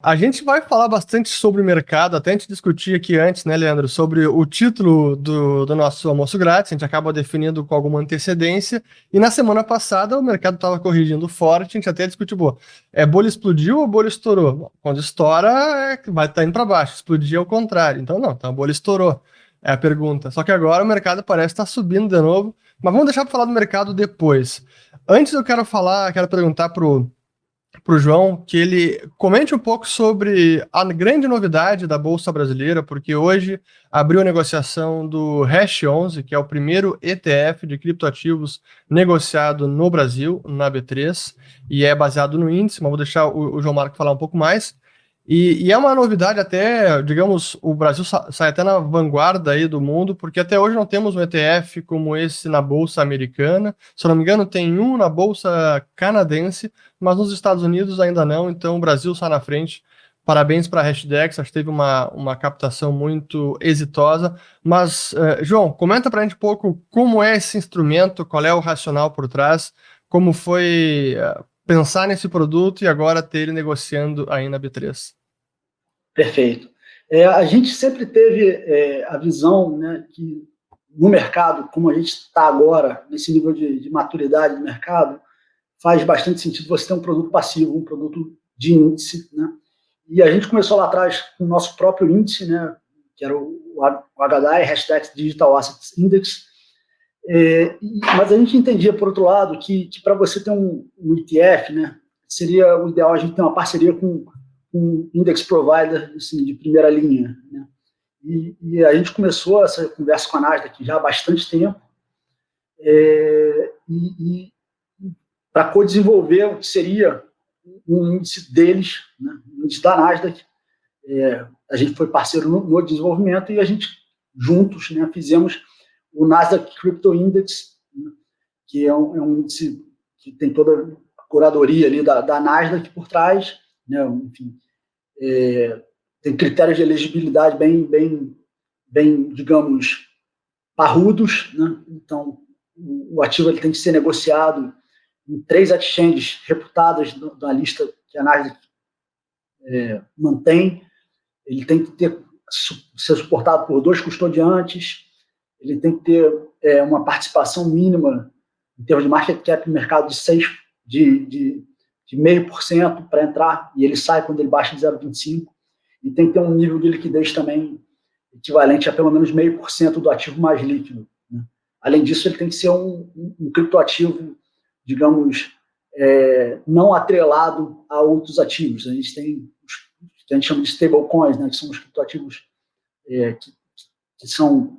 A gente vai falar bastante sobre o mercado, até a gente discutir aqui antes, né, Leandro, sobre o título do nosso almoço grátis, a gente acaba definindo com alguma antecedência, e na semana passada o mercado estava corrigindo forte, a gente até discutiu, pô, bolha explodiu ou bolha estourou? Bom, quando estoura, vai estar indo para baixo, explodir é o contrário, então não, então a bolha estourou, é a pergunta. Só que agora o mercado parece estar subindo de novo, mas vamos deixar para falar do mercado depois. Antes eu quero perguntar para o João que ele comente um pouco sobre a grande novidade da Bolsa Brasileira, porque hoje abriu a negociação do Hash 11, que é o primeiro ETF de criptoativos negociado no Brasil, na B3, e é baseado no índice, mas vou deixar o João Marco falar um pouco mais. E é uma novidade até, digamos, o Brasil sai até na vanguarda aí do mundo, porque até hoje não temos um ETF como esse na Bolsa Americana. Se eu não me engano, tem um na Bolsa Canadense, mas nos Estados Unidos ainda não, então o Brasil sai na frente. Parabéns para a Hashdex, acho que teve uma captação muito exitosa. Mas, João, comenta para a gente um pouco como é esse instrumento, qual é o racional por trás, como foi pensar nesse produto e agora ter ele negociando aí na B3. Perfeito. A gente sempre teve a visão, né, que no mercado, como a gente está agora, nesse nível de maturidade do mercado, faz bastante sentido você ter um produto passivo, um produto de índice, né? E a gente começou lá atrás com o nosso próprio índice, né, que era o HDI, Hashtag Digital Assets Index, mas a gente entendia, por outro lado, que para você ter um ETF, né, seria o ideal a gente ter uma parceria com um index provider assim, de primeira linha. Né? E a gente começou essa conversa com a Nasdaq já há bastante tempo, e para co-desenvolver o que seria um índice deles, né, um índice da Nasdaq. A gente foi parceiro no desenvolvimento e a gente, juntos, né, fizemos o Nasdaq Crypto Index, né, que é um índice que tem toda a curadoria ali da Nasdaq por trás, né, enfim, tem critérios de elegibilidade bem, digamos, parrudos, né? Então, o ativo ele tem que ser negociado em 3 exchanges reputadas da lista que a Nasdaq mantém. Ele tem que ser suportado por 2 custodiantes, ele tem que ter uma participação mínima em termos de market cap no mercado de 0,5% para entrar, e ele sai quando ele baixa de 0,25%, e tem que ter um nível de liquidez também equivalente a pelo menos 0,5% do ativo mais líquido. Né? Além disso, ele tem que ser um criptoativo, digamos, não atrelado a outros ativos. A gente tem que a gente chama de stablecoins, né, que são os criptoativos que são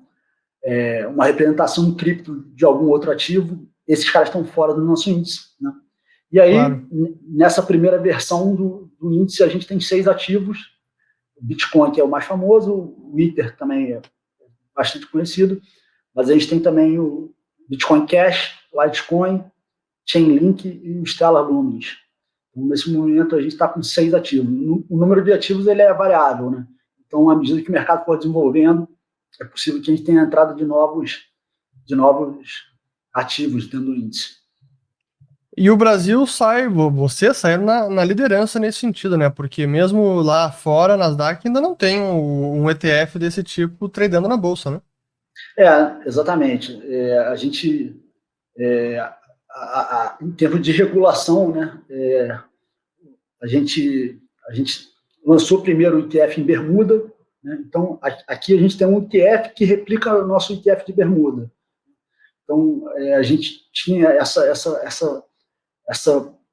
uma representação em cripto de algum outro ativo. Esses caras estão fora do nosso índice. Né? E aí, claro, nessa primeira versão do índice, a gente tem 6 ativos. O Bitcoin, que é o mais famoso, o Ether também é bastante conhecido, mas a gente tem também o Bitcoin Cash, Litecoin, Chainlink e o Stellar Lumens. Então, nesse momento, a gente está com 6 ativos. O número de ativos ele é variável, né? Então, à medida que o mercado for desenvolvendo, é possível que a gente tenha entrada de novos ativos dentro do índice. E o Brasil você saiu na liderança nesse sentido, né? Porque mesmo lá fora, Nasdaq ainda não tem um ETF desse tipo tradando na bolsa, né? Exatamente. A gente, em termos de regulação, né? A gente lançou primeiro o ETF em Bermuda, né? Então aqui a gente tem um ETF que replica o nosso ETF de Bermuda. Então a gente tinha essa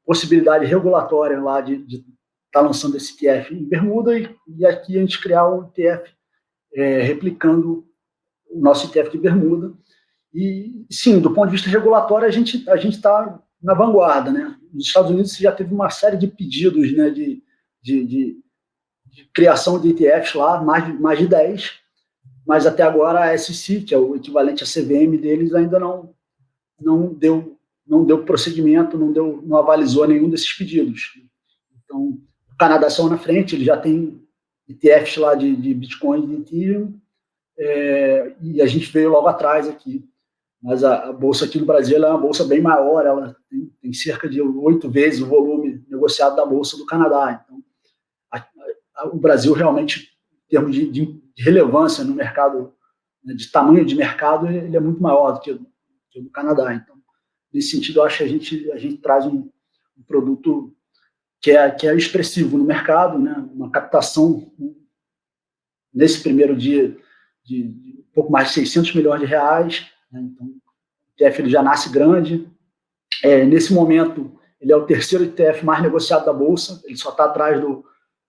possibilidade regulatória lá de estar lançando esse ETF em Bermuda e aqui a gente criar um ETF replicando o nosso ETF de Bermuda. E, sim, do ponto de vista regulatório, a gente está na vanguarda. Né? Nos Estados Unidos já teve uma série de pedidos, né, de criação de ETFs lá, mais de 10, mas até agora a SEC, que é o equivalente à CVM deles, ainda não deu prosseguimento, não avalizou nenhum desses pedidos. Então, o Canadá saiu na frente, ele já tem ETFs lá de Bitcoin e de Ethereum, e a gente veio logo atrás aqui. Mas a bolsa aqui no Brasil é uma bolsa bem maior, ela tem cerca de 8 vezes o volume negociado da bolsa do Canadá. Então, o Brasil realmente, em termos de relevância no mercado, né, de tamanho de mercado, ele é muito maior do que o do Canadá. Então, nesse sentido, eu acho que a gente traz um produto que é expressivo no mercado, né, uma captação nesse primeiro dia de um pouco mais de 600 milhões de reais. Né, então, o ETF ele já nasce grande. Nesse momento, ele é o terceiro ETF mais negociado da Bolsa, ele só está atrás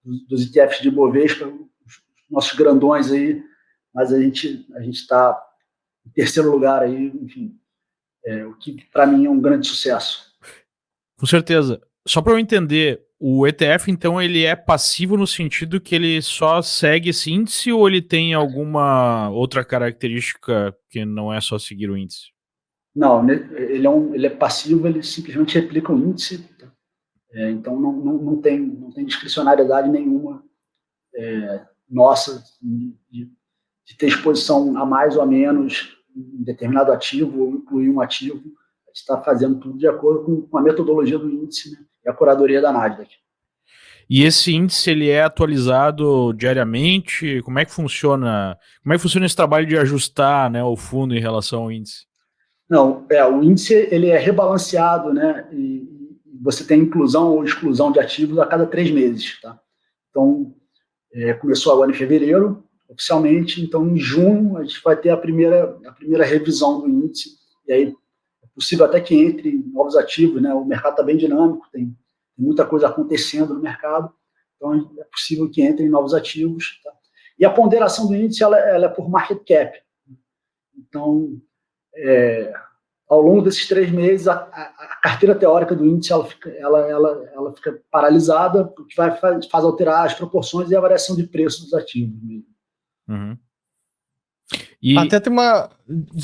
dos ETFs de Bovespa, os nossos grandões aí, mas a gente está em terceiro lugar aí, enfim, o que para mim é um grande sucesso. Com certeza. Só para eu entender, o ETF, então, ele é passivo no sentido que ele só segue esse índice ou ele tem alguma outra característica que não é só seguir o índice? Não, ele é passivo, ele simplesmente replica o índice, tá? Então não tem discricionariedade nenhuma nossa de ter exposição a mais ou a menos em determinado ativo ou incluir um ativo. A gente está fazendo tudo de acordo com a metodologia do índice, né, e a curadoria da Nasdaq. E esse índice, ele é atualizado diariamente? Como é que funciona? Como é que funciona esse trabalho de ajustar, né, o fundo em relação ao índice? Não, o índice ele é rebalanceado, né, e você tem inclusão ou exclusão de ativos a cada 3 meses. Tá? Então, começou agora em fevereiro, oficialmente, então em junho a gente vai ter a primeira revisão do índice, e aí é possível até que entre novos ativos, né, o mercado está bem dinâmico, tem muita coisa acontecendo no mercado, então é possível que entrem novos ativos. Tá? E a ponderação do índice ela é por market cap. Então, ao longo desses 3 meses, a carteira teórica do índice ela fica paralisada, o que faz alterar as proporções e a variação de preço dos ativos. Uhum. Até tem uma...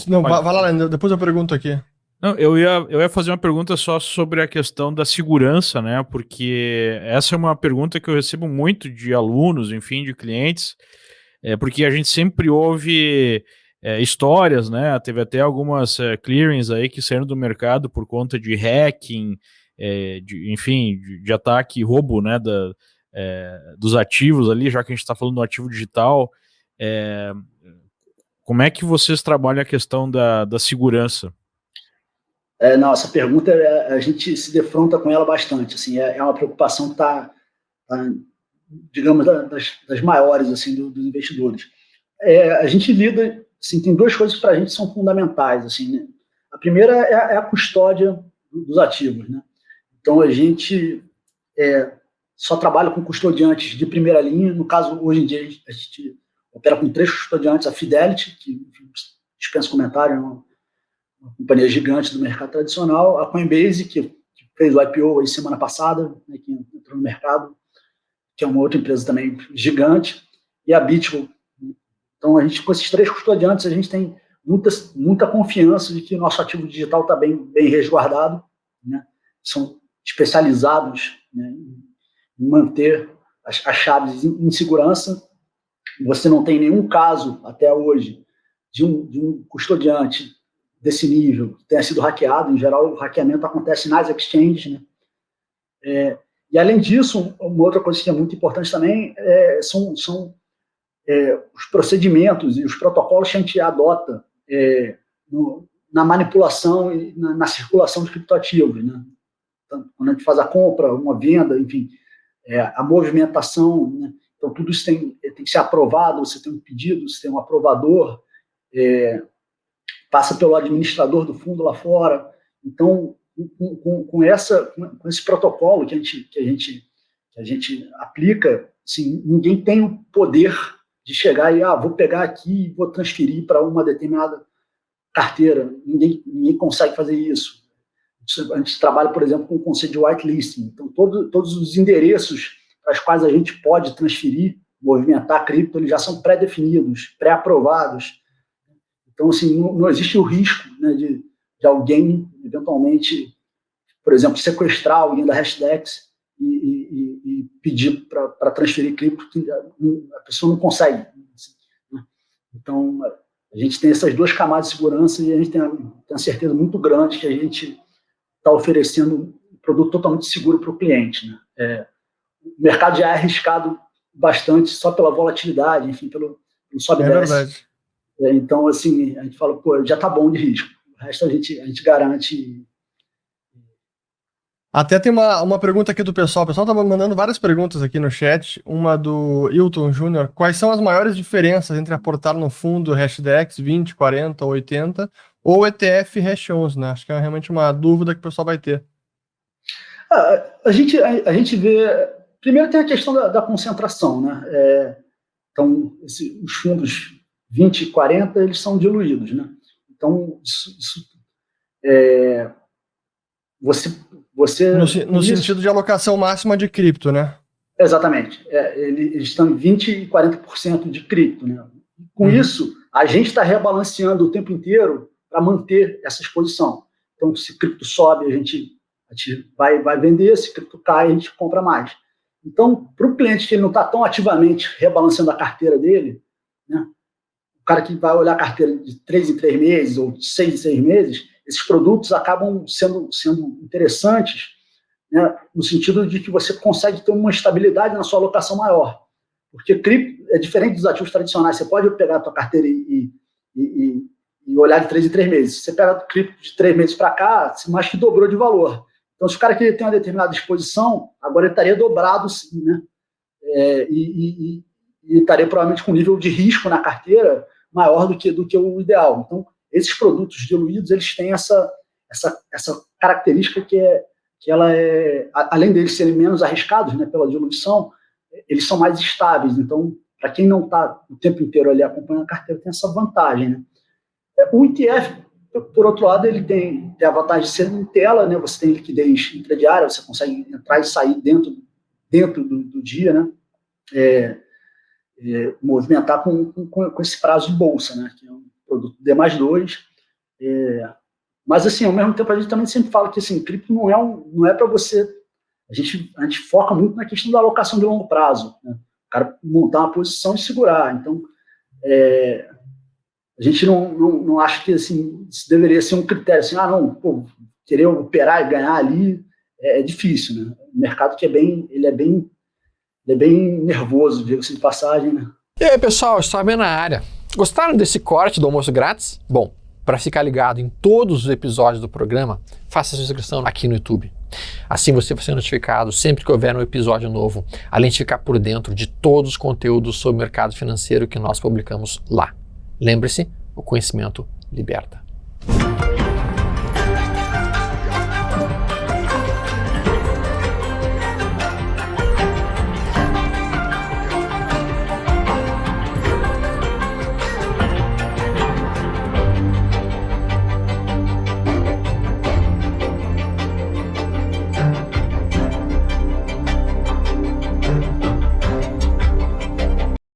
Não, vai lá, depois eu pergunto aqui. Não, eu ia fazer uma pergunta só sobre a questão da segurança, né? Porque essa é uma pergunta que eu recebo muito de alunos, enfim, de clientes, porque a gente sempre ouve histórias, né? Teve até algumas clearings aí que saíram do mercado por conta de hacking, enfim, de ataque e roubo, né? Dos ativos ali, já que a gente está falando do ativo digital. Como é que vocês trabalham a questão da segurança? Não, essa pergunta a gente se defronta com ela bastante. Assim, é uma preocupação que está, digamos, das maiores assim, dos investidores. A gente lida, assim, tem 2 coisas que para a gente são fundamentais. Assim, né? A primeira é a custódia dos ativos. Né? Então, a gente só trabalha com custodiantes de primeira linha. No caso, hoje em dia, a gente opera com 3 custodiantes, a Fidelity, que dispensa comentário, é uma companhia gigante do mercado tradicional, a Coinbase, que fez o IPO aí semana passada, né, que entrou no mercado, que é uma outra empresa também gigante, e a BitGo. Então, a gente, com esses 3 custodiantes, a gente tem muita confiança de que o nosso ativo digital está bem resguardado, né? São especializados, né, em manter as chaves em segurança. Você não tem nenhum caso, até hoje, de um custodiante desse nível que tenha sido hackeado. Em geral, o hackeamento acontece nas exchanges. Né? E, além disso, uma outra coisa que é muito importante também são os procedimentos e os protocolos que a gente adota na manipulação e na circulação de criptoativos. Né? Então, quando a gente faz a compra, uma venda, enfim, a movimentação, né? Então tudo isso tem que ser aprovado, você tem um pedido, você tem um aprovador, passa pelo administrador do fundo lá fora. Então, com esse protocolo que a gente aplica, assim, ninguém tem o poder de chegar e vou pegar aqui e vou transferir para uma determinada carteira. Ninguém consegue fazer isso. A gente trabalha, por exemplo, com o conceito de whitelisting. Então, todos os endereços para os quais a gente pode transferir, movimentar cripto, eles já são pré-definidos, pré-aprovados. Então, assim, não existe o risco, né, de alguém, eventualmente, por exemplo, sequestrar alguém da Hashdex e pedir para transferir cripto, que a pessoa não consegue. Né? Então, a gente tem essas 2 camadas de segurança e a gente tem uma certeza muito grande que a gente está oferecendo um produto totalmente seguro para o cliente. Né? O mercado já é arriscado bastante só pela volatilidade, enfim, pelo sobe e É desce. verdade. Então, assim, a gente fala, pô, já tá bom de risco. O resto a gente garante. Até tem uma pergunta aqui do pessoal. O pessoal tá mandando várias perguntas aqui no chat. Uma do Hilton Júnior. Quais são as maiores diferenças entre aportar no fundo Hashdex 20, 40 ou 80 ou ETF Hash 11, né? Acho que é realmente uma dúvida que o pessoal vai ter. A gente vê... Primeiro tem a questão da concentração, né? Então, os fundos 20 e 40, eles são diluídos, né? Então, você no sentido de alocação máxima de cripto, né? Exatamente. Eles estão em 20% e 40% de cripto, né? Com isso, a gente está rebalanceando o tempo inteiro para manter essa exposição. Então, se cripto sobe, a gente vai vender, se cripto cai, a gente compra mais. Então, para o cliente que ele não está tão ativamente rebalanceando a carteira dele, né? O cara que vai olhar a carteira de 3 em 3 meses ou de 6 em 6 meses, esses produtos acabam sendo interessantes, né, no sentido de que você consegue ter uma estabilidade na sua alocação maior. Porque cripto é diferente dos ativos tradicionais. Você pode pegar a tua carteira e olhar de 3 em 3 meses. Se você pega o cripto de 3 meses para cá, você mais que dobrou de valor. Então, se o cara que tem uma determinada exposição, agora ele estaria dobrado, sim, né? E estaria provavelmente com um nível de risco na carteira maior do que o ideal. Então, esses produtos diluídos, eles têm essa característica que ela além deles serem menos arriscados, né, pela diluição, eles são mais estáveis. Então, para quem não está o tempo inteiro ali acompanhando a carteira, tem essa vantagem, né? O ETF, por outro lado, ele tem a vantagem de ser em tela, né? Você tem liquidez intradiária, você consegue entrar e sair dentro do dia, né? Movimentar com esse prazo de bolsa, né? Que é um produto D+2. Mas, assim, ao mesmo tempo, a gente também sempre fala que, assim, cripto não é para você... A gente foca muito na questão da alocação de longo prazo, né? O cara montar uma posição e segurar. Então, a gente não acha que, assim, isso deveria ser um critério, assim, querer operar e ganhar ali é difícil, né? O mercado que ele é bem nervoso, diga-se de passagem, né? E aí, pessoal, estou bem na área. Gostaram desse corte do almoço grátis? Bom, para ficar ligado em todos os episódios do programa, faça sua inscrição aqui no YouTube. Assim você vai ser notificado sempre que houver um episódio novo, além de ficar por dentro de todos os conteúdos sobre o mercado financeiro que nós publicamos lá. Lembre-se, o conhecimento liberta.